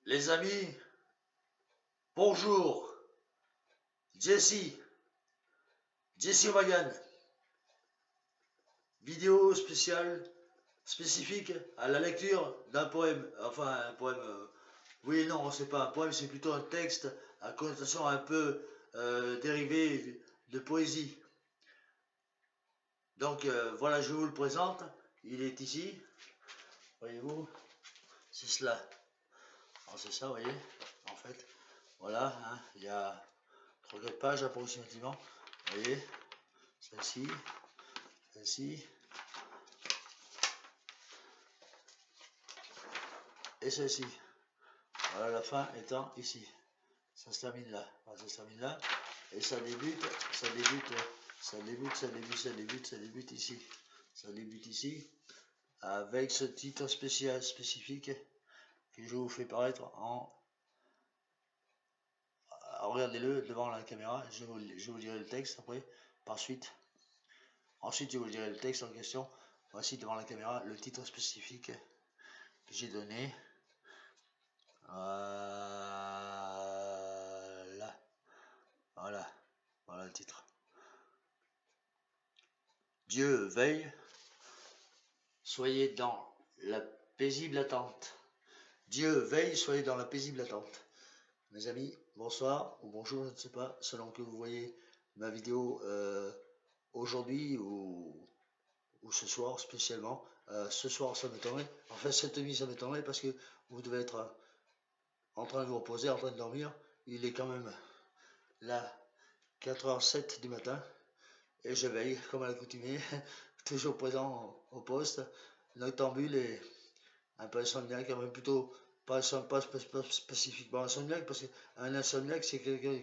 Les amis, bonjour, Jesse Wagan, vidéo spéciale, spécifique à la lecture d'un poème, enfin un poème, oui et non, c'est pas un poème, c'est plutôt un texte à connotation un peu dérivée de poésie. Donc voilà, je vous le présente, il est ici, voyez-vous, c'est cela. Alors c'est ça, vous voyez, en fait, voilà, hein, il y a 3-4 pages approximativement, vous voyez, celle-ci, celle-ci, et celle-ci. Voilà, la fin étant ici. Ça se termine là. Voilà, ça se termine là. Et ça débute ici. Ça débute ici. Avec ce titre spécial, spécifique, que je vous fais paraître en... Regardez-le devant la caméra. Je vous dirai le texte après, par suite. Ensuite, je vous dirai le texte en question. Voici devant la caméra le titre spécifique que j'ai donné. Voilà le titre. Dieu veille, soyez dans la paisible attente. Dieu veille, soyez dans la paisible attente. Mes amis, bonsoir ou bonjour, je ne sais pas, selon que vous voyez ma vidéo aujourd'hui ou ce soir spécialement. Ce soir, ça m'étonnerait. Enfin, cette nuit, ça m'étonnerait parce que vous devez être en train de vous reposer, en train de dormir. Il est quand même là 4h07 du matin. Et je veille, comme à l'accoutumée, toujours présent au poste, noctambule et un peu insomniaque, même plutôt pas spécifiquement insomniaque, parce qu'un insomniaque, c'est quelqu'un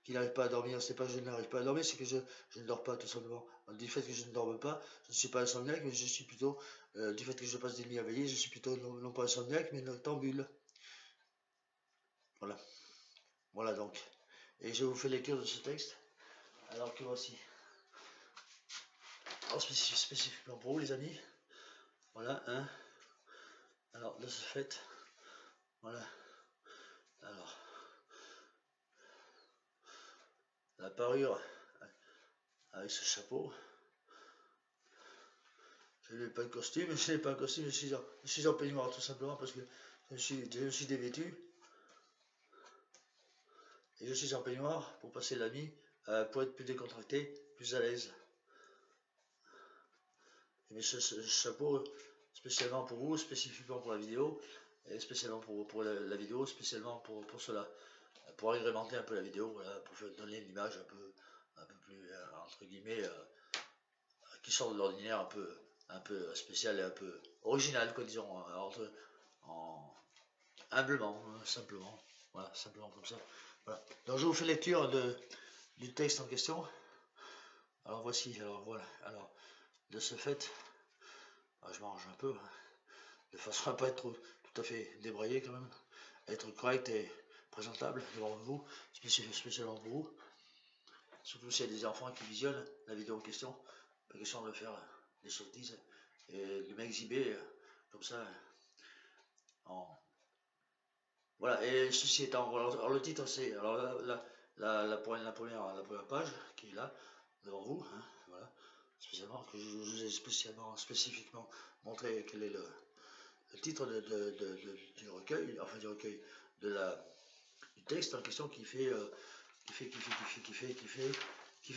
qui n'arrive pas à dormir. C'est pas que je n'arrive pas à dormir, c'est que je ne dors pas, tout simplement. Du fait que je ne dorme pas, je ne suis pas insomniaque, mais je suis plutôt, du fait que je passe des nuits à veiller, je suis plutôt non pas insomniaque, mais noctambule. Voilà. Voilà donc. Et je vous fais lecture de ce texte, alors que voici. Alors, spécifiquement pour vous, les amis. Voilà, hein. Alors, de ce fait, voilà. Alors, la parure avec ce chapeau. Je n'ai pas de costume, je suis en peignoir tout simplement parce que je suis dévêtu. Et je suis en peignoir pour passer la nuit, pour être plus décontracté, plus à l'aise. Mais ce chapeau, spécialement pour vous, spécifiquement pour la vidéo, et spécialement pour la vidéo, spécialement pour cela, pour agrémenter un peu la vidéo, voilà, pour donner une image un peu plus, entre guillemets, qui sort de l'ordinaire, un peu spécial et un peu original, quoi, disons, humblement, simplement, voilà, simplement comme ça. Voilà. Donc je vous fais lecture du texte en question. Alors voici, alors voilà, alors de ce fait, je mange un peu, de façon à ne pas être tout à fait débraillé quand même, être correct et présentable devant vous, spécialement pour vous. Surtout s'il y a des enfants qui visionnent la vidéo en question, pas question de faire des sottises et de m'exhiber comme ça. Voilà, et ceci étant, alors le titre c'est, alors la première page qui est là, devant vous, hein, voilà, spécialement, que je vous ai spécifiquement montré quel est le titre du recueil, enfin du recueil, du texte en question qui fait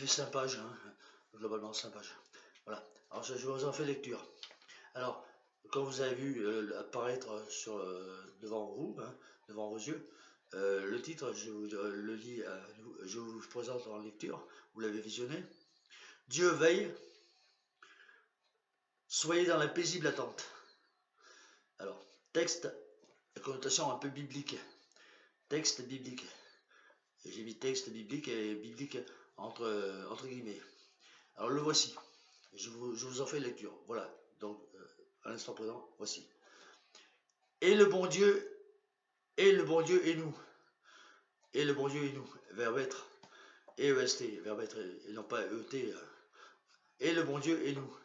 5 pages, hein, globalement 5 pages. Voilà, alors je vous en fais lecture. Alors, comme vous avez vu apparaître devant vous, hein, devant vos yeux, le titre, je vous le lis, je vous présente en lecture, vous l'avez visionné. Dieu veille, soyez dans la paisible attente. Alors, texte, à connotation un peu biblique. Texte biblique. Et j'ai mis texte biblique et biblique entre guillemets. Alors le voici. Je vous en fais lecture. Voilà. Donc, à l'instant présent, voici. Et le bon Dieu est nous. Et le bon Dieu est nous. Verbe être. EST. Verbe être et non pas ET. Et le bon Dieu est nous.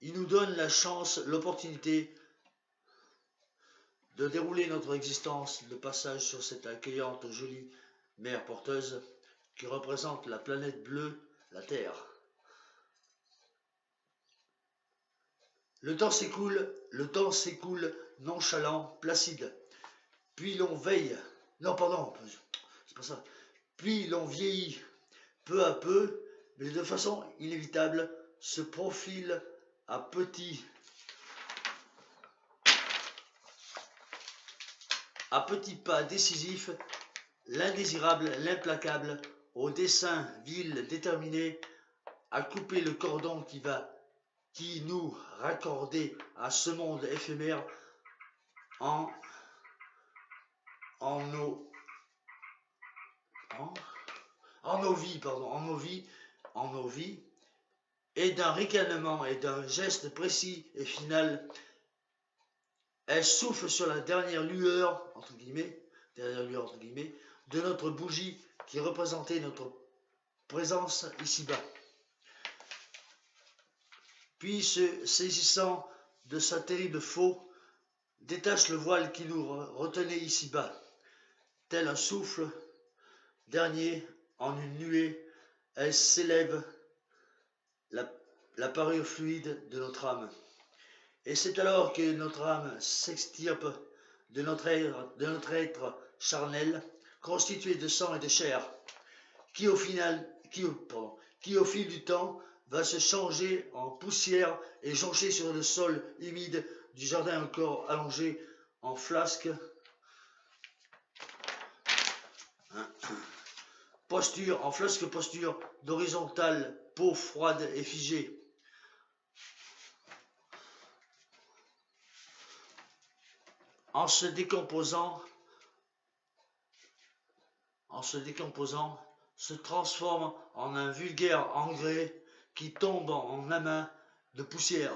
Il nous donne la chance, l'opportunité de dérouler notre existence, le passage sur cette accueillante, jolie mer porteuse qui représente la planète bleue, la Terre. Le temps s'écoule nonchalant, placide. Puis l'on veille, non pardon, c'est pas ça. Puis l'on vieillit peu à peu, mais de façon inévitable, se profile à petits pas décisifs, l'indésirable, l'implacable, au dessein vil, déterminé, à couper le cordon qui nous raccordait à ce monde éphémère en nos vies, et d'un ricanement et d'un geste précis et final, elle souffle sur la dernière lueur, entre guillemets, de notre bougie qui représentait notre présence ici-bas. Puis, se saisissant de sa terrible faux, détache le voile qui nous retenait ici-bas, tel un souffle dernier en une nuée, elle s'élève, la parure fluide de notre âme. Et c'est alors que notre âme s'extirpe de notre être charnel, constitué de sang et de chair, qui au fil du temps va se changer en poussière et joncher sur le sol humide du jardin encore allongé en flasque posture d'horizontale, peau froide et figée. En se décomposant, se transforme en un vulgaire engrais qui tombe en amas de poussière.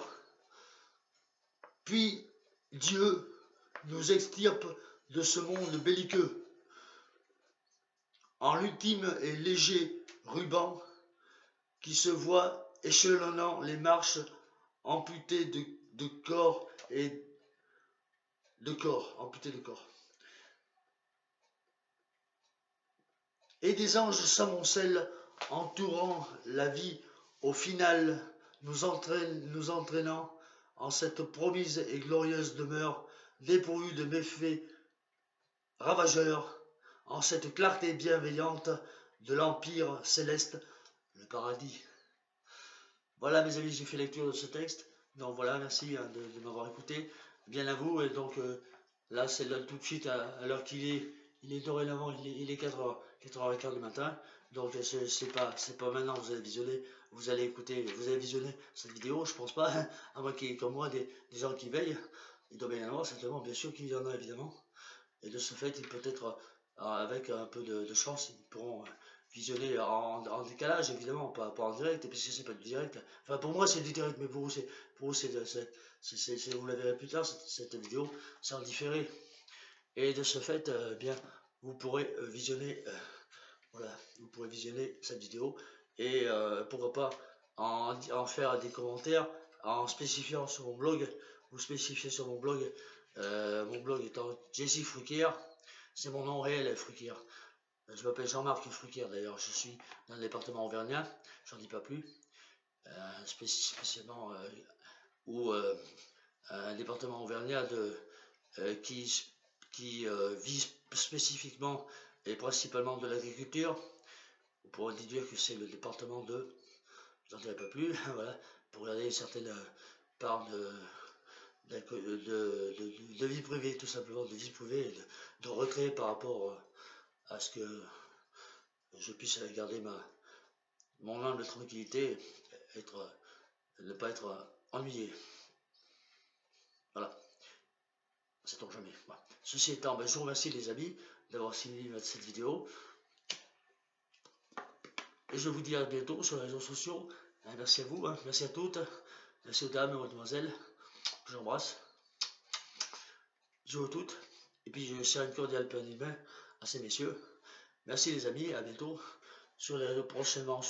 Puis Dieu nous extirpe de ce monde belliqueux en l'ultime et léger ruban qui se voit échelonnant les marches amputées de corps. Et des anges s'amoncellent entourant la vie, au final nous entraînant en cette promise et glorieuse demeure, dépourvue de méfaits ravageurs, en cette clarté bienveillante de l'Empire céleste, le paradis. Voilà mes amis, j'ai fait lecture de ce texte. Donc voilà, merci de m'avoir écouté. Bien à vous. Et donc là, c'est tout de suite à l'heure qu'il est. Il est dorénavant, il est 4h15 du matin. Donc c'est pas maintenant que vous allez visionner. Vous allez visionner cette vidéo, je pense pas. À moins qu'il y ait comme moi des gens qui veillent. Il doit bien y en avoir, certainement, bien sûr qu'il y en a évidemment. Et de ce fait, il peut être, avec un peu de chance, ils pourront visionner en décalage, évidemment, pas en direct, puisque c'est pas du direct. Enfin, pour moi, c'est du direct, mais pour vous, vous la verrez plus tard, cette vidéo, c'est en différé. Et de ce fait, bien, vous pourrez visionner, voilà, vous pourrez visionner cette vidéo, et pourquoi pas en faire des commentaires, en spécifiant sur mon blog, vous spécifiez sur mon blog étant Jesse Fruquier, c'est mon nom réel, Fruquier. Je m'appelle Jean-Marc Fruquier d'ailleurs, je suis dans le département auvergnat, j'en dis pas plus, spécialement, ou un département auvergnat qui vise spécifiquement et principalement de l'agriculture. On pourrait déduire que c'est le département de, j'en dirai pas plus, voilà, pour regarder certaines parts de vie privée, tout simplement, de vie privée, de retrait par rapport à ce que je puisse garder mon humble tranquillité, ne pas être ennuyé. Voilà, sait-on jamais. Voilà. Ceci étant, je vous remercie les amis d'avoir suivi cette vidéo. Et je vous dis à bientôt sur les réseaux sociaux. Merci à vous, merci à toutes, merci aux dames et aux mademoiselles que j'embrasse. Je vous toutes. Et puis je serre une cordiale poignée de main à ces messieurs. Merci les amis, à bientôt. Prochainement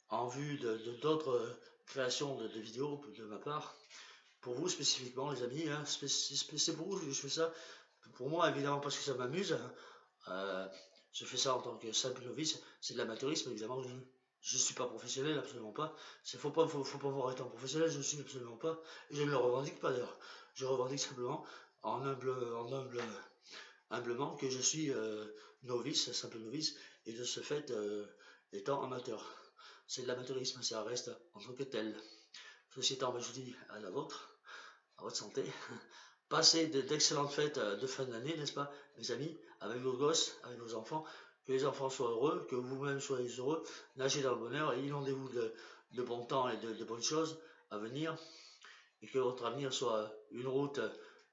en vue d'autres créations de vidéos de ma part. pour vous spécifiquement, les amis, hein, c'est pour vous que je fais ça. Pour moi, évidemment, parce que ça m'amuse. Hein. Je fais ça en tant que simple novice, c'est de l'amateurisme, évidemment. Je ne suis pas professionnel, absolument pas. Faut pas voir étant professionnel, je ne suis absolument pas. Et je ne le revendique pas d'ailleurs. Je revendique simplement humblement que je suis novice, simple novice, et de ce fait étant amateur. C'est de l'amateurisme, ça reste en tant que tel. Ceci étant, je vous dis à la vôtre, à votre santé. Passez d'excellentes fêtes de fin d'année, n'est-ce pas, mes amis, avec vos gosses, avec vos enfants. Que les enfants soient heureux, que vous-même soyez heureux, nagez dans le bonheur et inondez-vous de bon temps et de bonnes choses à venir. Et que votre avenir soit une route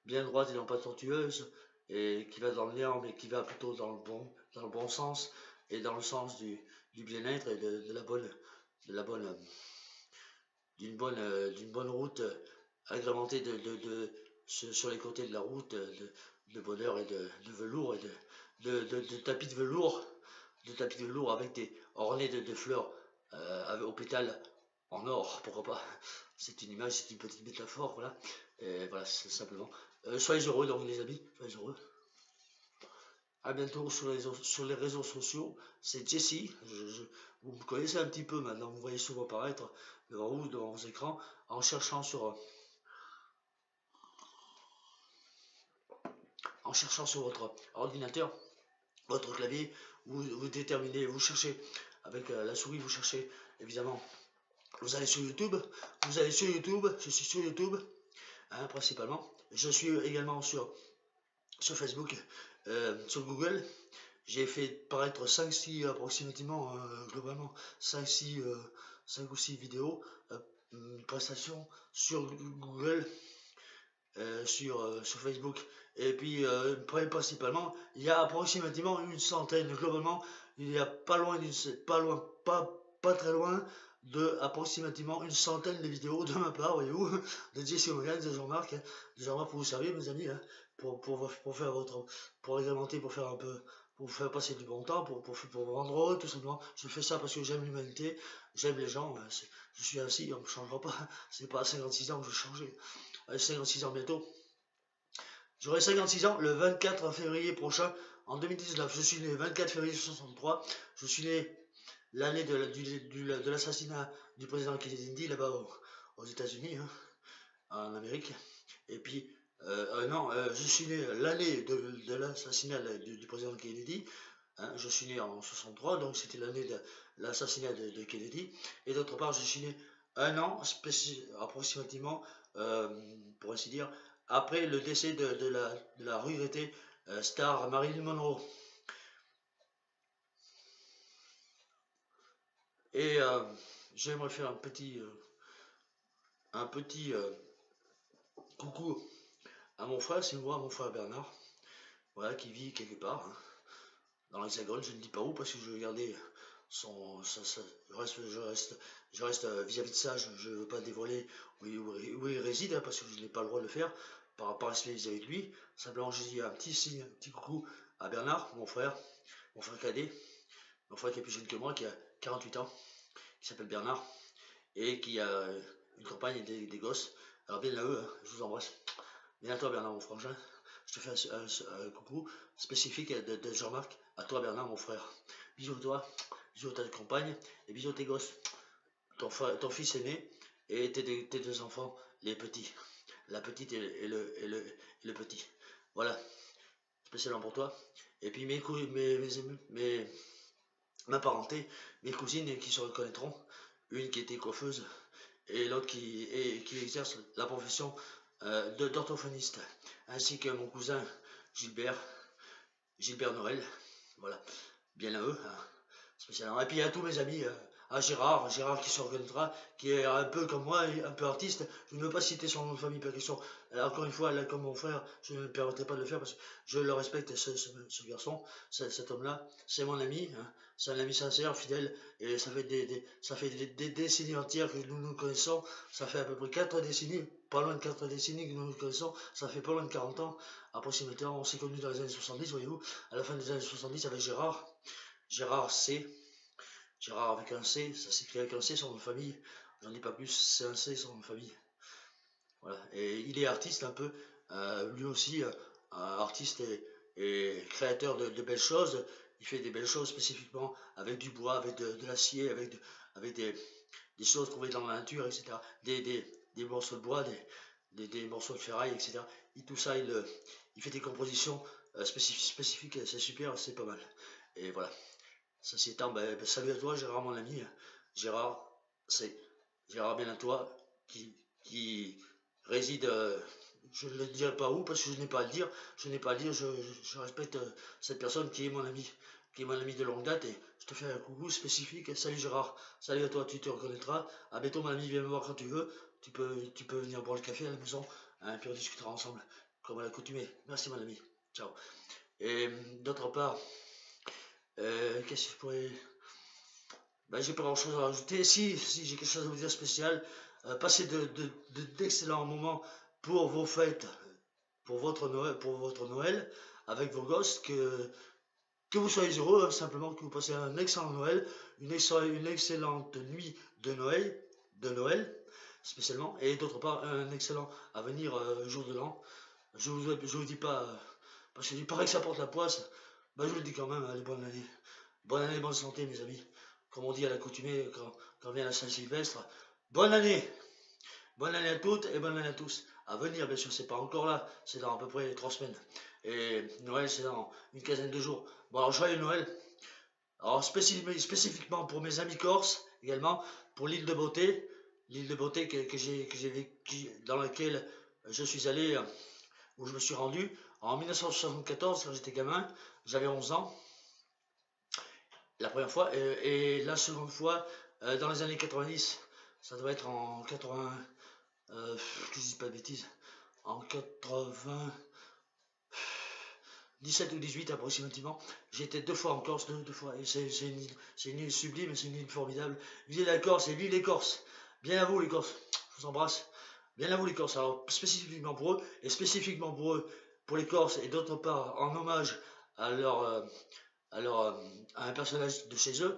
bien droite et non pas tortueuse, et qui va dans le néant, mais qui va plutôt dans le bon sens, et dans le sens du bien-être et d'une bonne route agrémentée sur les côtés de la route de bonheur et de velours et de tapis de velours avec des ornés de fleurs aux pétales en or, pourquoi pas. C'est une image, c'est une petite métaphore, voilà. Et voilà, c'est simplement. Soyez heureux donc les amis, soyez heureux. À bientôt sur les réseaux sociaux. C'est Jesse. Vous me connaissez un petit peu maintenant. Vous voyez souvent apparaître devant vous, devant vos écrans, en cherchant sur votre ordinateur, votre clavier. Vous déterminez, vous cherchez avec la souris, vous cherchez évidemment. Vous allez sur YouTube. Je suis sur YouTube hein, principalement. Je suis également sur Facebook, sur Google. J'ai fait paraître 5-6 approximativement, globalement, 5 ou 6 vidéos, prestations sur Google, sur Facebook. Et puis, principalement, il y a approximativement une centaine, globalement, il y a pas très loin de approximativement une centaine de vidéos de ma part, voyez-vous, de Jesse Morgan, de Jean-Marc, pour vous servir, mes amis, hein, pour faire pour agrémenter, pour faire un peu, pour vous faire passer du bon temps, pour vous rendre heureux, tout simplement. Je fais ça parce que j'aime l'humanité, j'aime les gens, hein, je suis ainsi, on ne changera pas, c'est pas à 56 ans que je vais changer, à 56 ans bientôt. J'aurai 56 ans le 24 février prochain, en 2019. Je suis né le 24 février 63. Je suis né l'année de l'assassinat du président Kennedy là-bas aux États-Unis, hein, en Amérique. Et puis, non, je suis né l'année de l'assassinat du président Kennedy. Hein, je suis né en 63, donc c'était l'année de l'assassinat de Kennedy. Et d'autre part, je suis né un an, approximativement, pour ainsi dire, après le décès de la regrettée star Marilyn Monroe. Et j'aimerais faire un petit coucou à mon frère, c'est moi, mon frère Bernard, voilà, qui vit quelque part, hein, dans l'Hexagone, je ne dis pas où parce que je vais garder je reste vis-à-vis de ça, je ne veux pas dévoiler où il réside, hein, parce que je n'ai pas le droit de le faire, par respect vis-à-vis de lui. Simplement, je dis un petit signe, un petit coucou à Bernard, mon frère cadet, mon frère qui est plus jeune que moi, qui a 48 ans, qui s'appelle Bernard, et qui a une compagne et des gosses. Alors bien à eux, hein, je vous embrasse. Bien à toi Bernard, mon frangin. Je te fais un coucou spécifique de Jean-Marc à toi Bernard, mon frère. Bisous à toi, bisous à ta compagne et bisous à tes gosses. Ton fils aîné et tes deux enfants, les petits. La petite et le petit. Voilà, spécialement pour toi. Et puis ma parenté, mes cousines qui se reconnaîtront. Une qui était coiffeuse et l'autre qui exerce la profession d'orthophoniste, ainsi que mon cousin Gilbert Noël, voilà, bien à eux, hein, spécialement. Et puis à tous mes amis, à Gérard qui se reconnaîtra, qui est un peu comme moi, un peu artiste. Je ne veux pas citer son nom de famille par question. Encore une fois, là, comme mon frère, je ne me permettrai pas de le faire parce que je le respecte, ce garçon, cet homme-là. C'est mon ami, hein, c'est un ami sincère, fidèle, et ça fait des décennies entières que nous nous connaissons. Ça fait à peu près 4 décennies, pas loin de 4 décennies que nous nous connaissons. Ça fait pas loin de 40 ans, approximativement. On s'est connus dans les années 70, voyez-vous, à la fin des années 70 avec Gérard C. Gérard avec un C, ça s'écrit avec un C, son nom de famille. J'en dis pas plus, c'est un C, son nom de famille. Voilà. Et il est artiste un peu, lui aussi, artiste et créateur de belles choses. Il fait des belles choses spécifiquement avec du bois, avec de l'acier, avec des choses trouvées dans la nature, etc. Des morceaux de bois, des morceaux de ferraille, etc. Et tout ça, il fait des compositions spécifiques, c'est super, c'est pas mal. Et voilà. Ceci étant, salut à toi, Gérard, mon ami. Gérard, c'est Gérard Benatois qui réside, je ne le dirai pas où parce que je n'ai pas à le dire. Je n'ai pas à le dire, je respecte cette personne qui est mon ami de longue date et je te fais un coucou spécifique. Salut Gérard, salut à toi, tu te reconnaîtra. À bientôt, mon ami, viens me voir quand tu veux. Tu peux venir boire le café à la maison, hein, puis on discutera ensemble, comme à l'accoutumée. Merci, mon ami. Ciao. Et d'autre part, qu'est-ce que je pourrais. Ben, j'ai pas grand chose à rajouter. Si j'ai quelque chose à vous dire spécial, passez d'excellents moments pour vos fêtes, pour votre Noël, avec vos gosses, que vous soyez heureux, hein, simplement que vous passez un excellent Noël, une excellente nuit de Noël, spécialement, et d'autre part un excellent avenir jour de l'an. Je vous dis pas, parce qu'il paraît que ça porte la poisse, ben, je vous le dis quand même, allez, bonne année, bonne santé, mes amis. Comme on dit à l'accoutumée quand vient la Saint-Sylvestre, bonne année! Bonne année à toutes et bonne année à tous. À venir, bien sûr, c'est pas encore là, c'est dans à peu près 3 semaines. Et Noël, c'est dans une quinzaine de jours. Bon, alors, joyeux Noël. Alors, spécifiquement pour mes amis corses, également, pour l'île de beauté que j'ai vécu, dans laquelle je suis allé, où je me suis rendu en 1974, quand j'étais gamin, j'avais 11 ans. La première fois, et la seconde fois, dans les années 90, ça doit être en 80, que je dis pas de bêtises, en 97 ou 18 approximativement. J'ai été 2 fois en Corse, deux fois, et c'est une île sublime, c'est une île formidable. L'île de la Corse et l'île des Corses. Bien à vous les Corses, je vous embrasse. Bien à vous les Corses, alors spécifiquement pour eux, et spécifiquement pour eux, pour les Corses, et d'autre part en hommage à à un personnage de chez eux,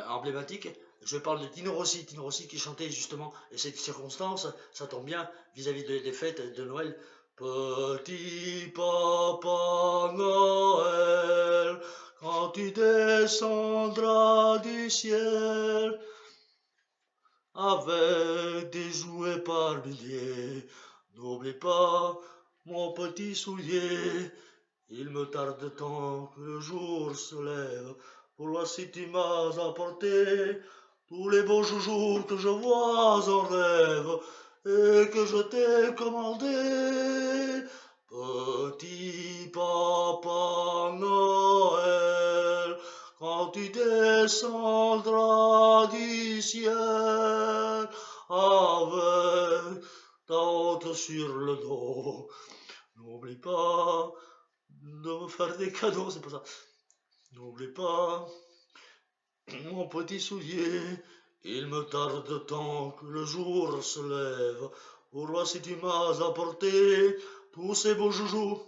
emblématique. Je parle de Tino Rossi qui chantait justement, et cette circonstance, ça tombe bien vis-à-vis des fêtes de Noël. Petit papa Noël, quand tu descendras du ciel, avec des jouets par milliers, n'oublie pas mon petit soulier. Il me tarde tant que le jour se lève, pour voir si tu m'as apporté tous les beaux joujoux que je vois en rêve et que je t'ai commandé. Petit papa Noël, quand tu descendras du ciel avec ta honte sur le dos, n'oublie pas de me faire des cadeaux, c'est pas ça. N'oublie pas mon petit soulier, il me tarde tant que le jour se lève, pour voir si tu m'as apporté tous ces beaux joujoux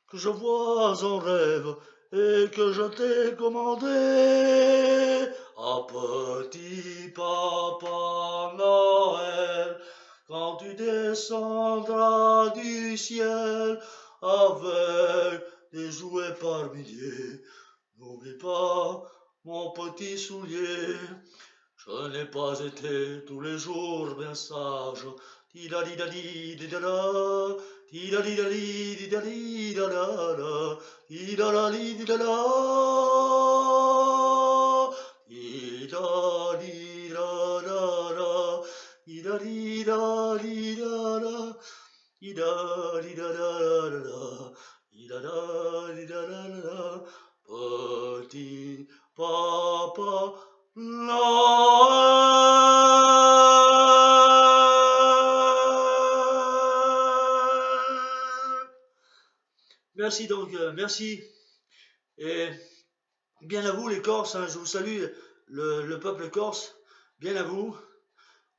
que je vois en rêve et que je t'ai commandé. Ah, petit papa Noël, quand tu descendras du ciel avec des jouets par milliers, n'oublie pas mon petit soulier. Je n'ai pas été tous les jours bien sage. Ti-da-di-da-di-di-da-da, ti-da-di-da-di-di-da-di-da-da-da, ti-da-da-di-di-da-da, ti-da-di-da-da-da, ti-da-di-da-di-da-da, ti-da-di-da-da-da-da, ti-da-da-di-da-da-da, petit papa Noël. Merci donc, merci. Et bien à vous les Corses, hein, je vous salue, le peuple corse, bien à vous.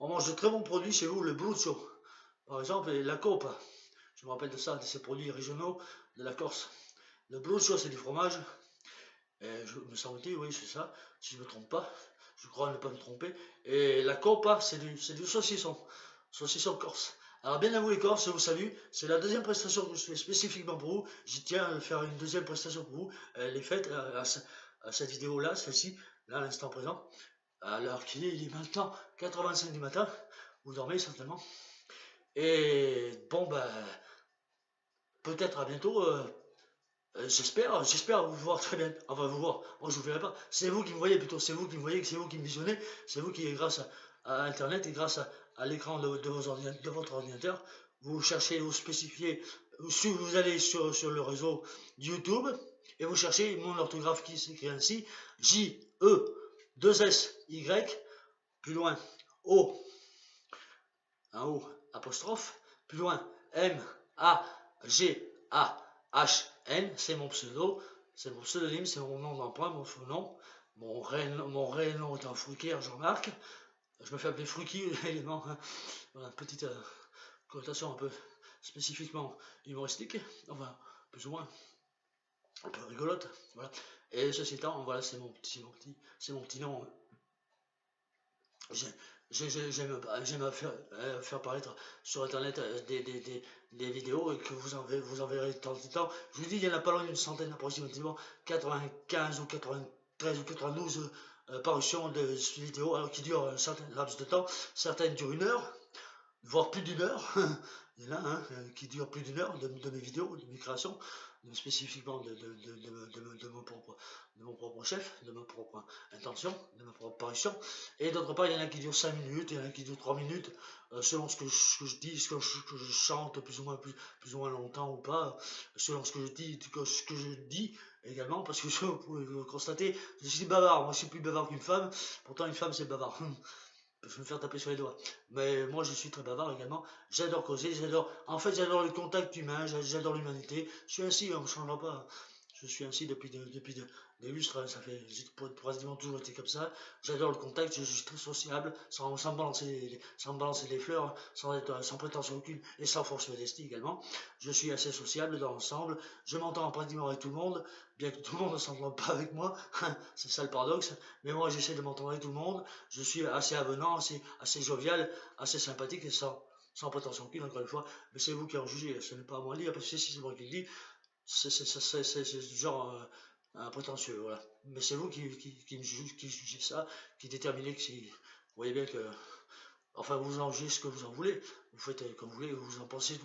On mange de très bons produits chez vous, le brucio, par exemple, et la copa. Je me rappelle de ça, de ces produits régionaux de la Corse. Le brucio, c'est du fromage. Me semble-t-il, oui, c'est ça, si je ne me trompe pas. Je crois ne pas me tromper. Et la copa, c'est du saucisson. Saucisson corse. Alors bien à vous les Corses, je vous salue. C'est la deuxième prestation que je fais spécifiquement pour vous. J'y tiens à faire une deuxième prestation pour vous. Elle est faite à cette vidéo-là, celle-ci, là à l'instant présent. Alors il est maintenant 85 du matin. Vous dormez certainement. Et bon, ben, peut-être à bientôt. J'espère vous voir très bien. Enfin, vous voir. Moi, je vous verrai pas. C'est vous qui me voyez plutôt. C'est vous qui me voyez, c'est vous qui me visionnez. C'est vous qui, grâce à Internet et grâce à l'écran de votre ordinateur, vous cherchez, vous spécifiez. Vous allez sur le réseau YouTube et vous cherchez mon orthographe qui s'écrit ainsi J-E-2-S-Y, plus loin O, un O apostrophe, plus loin M-A-G-A-H-N, c'est mon pseudo, c'est mon pseudonyme, c'est mon nom d'emprunt, mon faux nom. Mon réel nom est un Fruquier, Jean-Marc. Je me fais appeler Fruki élément. Hein. Voilà, petite connotation un peu spécifiquement humoristique, enfin, plus ou moins, un peu rigolote. Voilà. Et ceci étant, voilà, c'est mon petit nom. J'aime faire paraître sur internet des vidéos et que vous en verrez de temps en temps. Je vous dis, il y en a pas loin d'une centaine approximativement, 95 ou 93 ou 92 parutions de vidéos alors, qui durent un certain laps de temps. Certaines durent 1 heure, voire plus d'1 heure. Il y en a qui dure plus d'1 heure de mes vidéos, de mes créations, spécifiquement de mon propre chef, de ma propre intention, de ma propre parution. Et d'autre part, il y en a qui durent 5 minutes, il y en a qui durent 3 minutes, selon ce que je dis, ce que je chante plus ou moins longtemps ou pas, selon ce que je dis également, parce que vous pouvez le constater, je suis bavard, moi je suis plus bavard qu'une femme, pourtant une femme c'est bavard. Je vais me faire taper sur les doigts. Mais moi, je suis très bavard également. J'adore causer, en fait, j'adore le contact humain, j'adore l'humanité. Je suis ainsi, on ne changera pas. Je suis ainsi depuis des lustres, ça fait pratiquement toujours été comme ça. J'adore le contact, je suis très sociable, sans me balancer des fleurs, sans prétention aucune et sans force modestie également. Je suis assez sociable dans l'ensemble, je m'entends pratiquement avec tout le monde, bien que tout le monde ne s'entende pas avec moi, c'est ça le paradoxe, mais moi j'essaie de m'entendre avec tout le monde, je suis assez avenant, assez jovial, assez sympathique et sans prétention aucune, encore une fois, mais c'est vous qui en jugez, ce n'est pas à moi de dire, parce que si c'est moi qui le dis, c'est du genre prétentieux, voilà. Mais c'est vous qui jugez ça, qui déterminez que si. Vous voyez bien que. Enfin, vous en jugez ce que vous en voulez. Vous faites comme vous voulez, vous en pensez,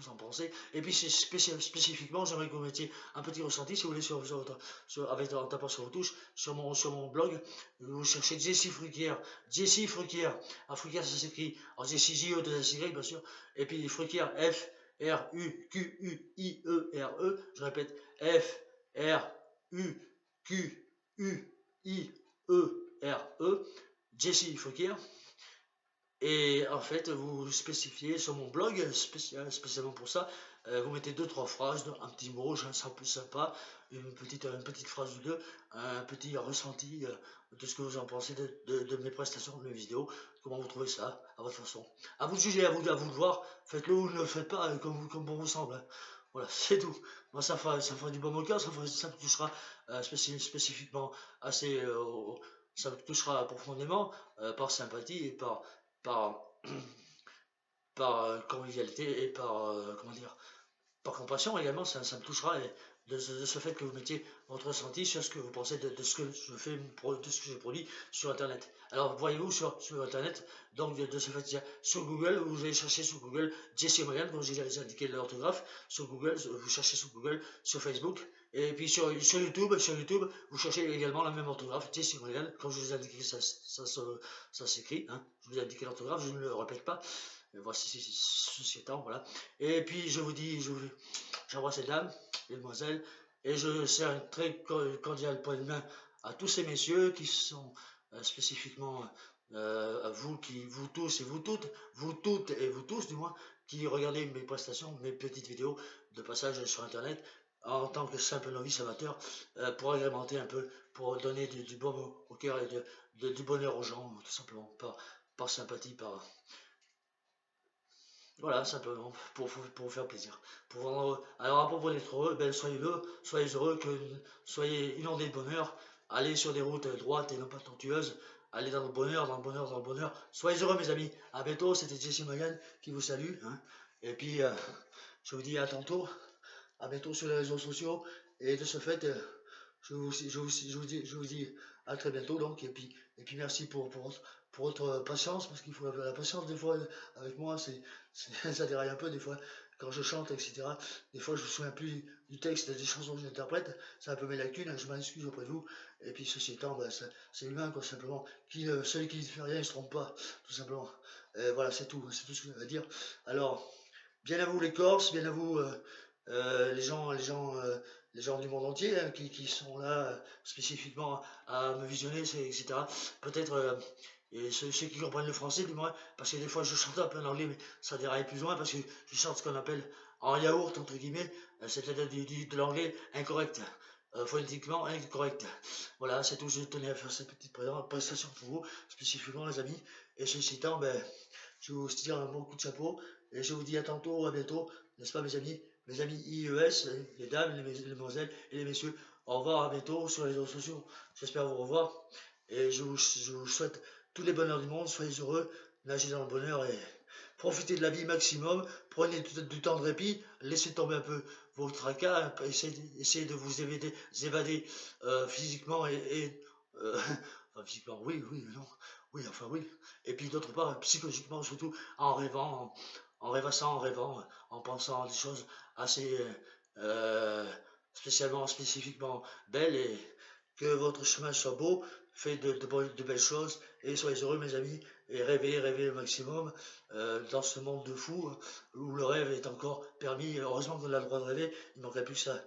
Et puis, spécifiquement, j'aimerais que vous mettiez un petit ressenti, si vous voulez, en tapant sur vos touches, sur mon blog. Vous cherchez Jessie Fruquier. Jessie Fruquier. Alors, Fruquier, ça s'écrit. Alors, Jessie J-E-2-S-Y, bien sûr. Et puis, Fruquier, F. R-U-Q-U-I-E-R-E, je répète, F-R-U-Q-U-I-E-R-E, Jessie Fruquier. Et en fait, vous spécifiez sur mon blog, spécialement pour ça, vous mettez 2-3 phrases, un petit mot, un peu sympa, une petite phrase ou deux, un petit ressenti de ce que vous en pensez de mes prestations, de mes vidéos, comment vous trouvez ça, à votre façon. À vous de juger, à vous de voir, faites-le ou ne le faites pas, comme bon vous semble. Hein. Voilà, c'est tout. Moi, ça fera du bon au cœur, ça me touchera spécifiquement assez, ça me touchera profondément par sympathie et par, par convivialité et par, comment dire, par compassion également, ça me touchera et de ce fait que vous mettiez votre ressenti sur ce que vous pensez de ce que je fais, de ce que je produis sur Internet. Alors, voyez-vous sur Internet, donc de ce fait, sur Google, vous allez chercher sur Google Jesse Morgan, comme j'ai indiqué l'orthographe, sur Google, vous cherchez sur Google, sur Facebook, et puis sur YouTube, vous cherchez également la même orthographe, Jesse Morgan, comme je vous ai indiqué, ça s'écrit, hein, je vous ai indiqué l'orthographe, je ne le répète pas, voici ceci étant, voilà. Et puis je vous dis, j'embrasse les dames, les demoiselles, et je serre un très cordial point de main à tous ces messieurs qui sont spécifiquement vous tous et vous toutes et vous tous du moins, qui regardez mes prestations, mes petites vidéos de passage sur internet en tant que simple novice amateur pour agrémenter un peu, pour donner du bon au cœur et du bonheur aux gens, tout simplement, par sympathie, voilà, simplement, pour vous faire plaisir. Pour rendre heureux. Alors, à propos d'être heureux, ben, soyez heureux, soyez inondés de bonheur, allez sur des routes droites et non pas tortueuses, allez dans le bonheur, dans le bonheur, dans le bonheur. Soyez heureux, mes amis. À bientôt, c'était Jesse Magan qui vous salue. Hein. Et puis, je vous dis à tantôt, à bientôt sur les réseaux sociaux. Et de ce fait, je vous dis à très bientôt. Donc, et puis merci pour votre patience, parce qu'il faut avoir la patience des fois avec moi. Ça déraille un peu des fois quand je chante, etc. Des fois, je me souviens plus du texte des chansons que j'interprète. C'est un peu mes lacunes, je m'en excuse auprès de vous. Et puis, ceci étant, ben, c'est humain, quoi, simplement. Celui qui ne fait rien, il ne se trompe pas, tout simplement. Voilà, c'est tout ce que je veux dire. Alors, bien à vous les Corses, bien à vous les gens du monde entier, hein, qui sont là spécifiquement à me visionner, etc. Peut-être et ceux qui comprennent le français, du moins, parce que des fois je chante un peu en anglais, mais ça déraille plus ou moins, parce que je chante ce qu'on appelle en yaourt, entre guillemets, c'est-à-dire de l'anglais incorrect, phonétiquement incorrect. Voilà, c'est tout, je tenais à faire cette petite prestation pour vous, spécifiquement les amis, et ceci étant, ben, je vous tire un bon coup de chapeau, et je vous dis à tantôt, à bientôt, n'est-ce pas mes amis IES, les dames, les mesdemoiselles et les messieurs. Au revoir, à bientôt sur les réseaux sociaux. J'espère vous revoir. Et je vous souhaite tous les bonheurs du monde. Soyez heureux, nagez dans le bonheur et profitez de la vie maximum. Prenez du temps de répit. Laissez tomber un peu vos tracas. Essayez de vous évader physiquement enfin, physiquement, oui, oui, non. Oui, enfin oui. Et puis d'autre part, psychologiquement, surtout en rêvant, en rêvassant, en rêvant, en pensant à des choses assez spécifiquement belles, et que votre chemin soit beau, fait de belles choses, et soyez heureux mes amis, et rêvez, rêvez le maximum dans ce monde de fous où le rêve est encore permis. Heureusement qu'on a le droit de rêver, il ne manquerait plus que ça.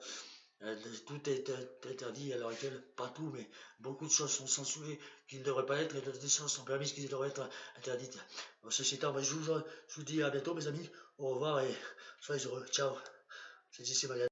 Tout est interdit à l'heure actuelle, pas tout, mais beaucoup de choses sont censurées qui ne devraient pas être, et des choses sont permises qui devraient être interdites. Ceci étant, je vous dis à bientôt mes amis, au revoir et soyez heureux, ciao. C'est ici Marianne.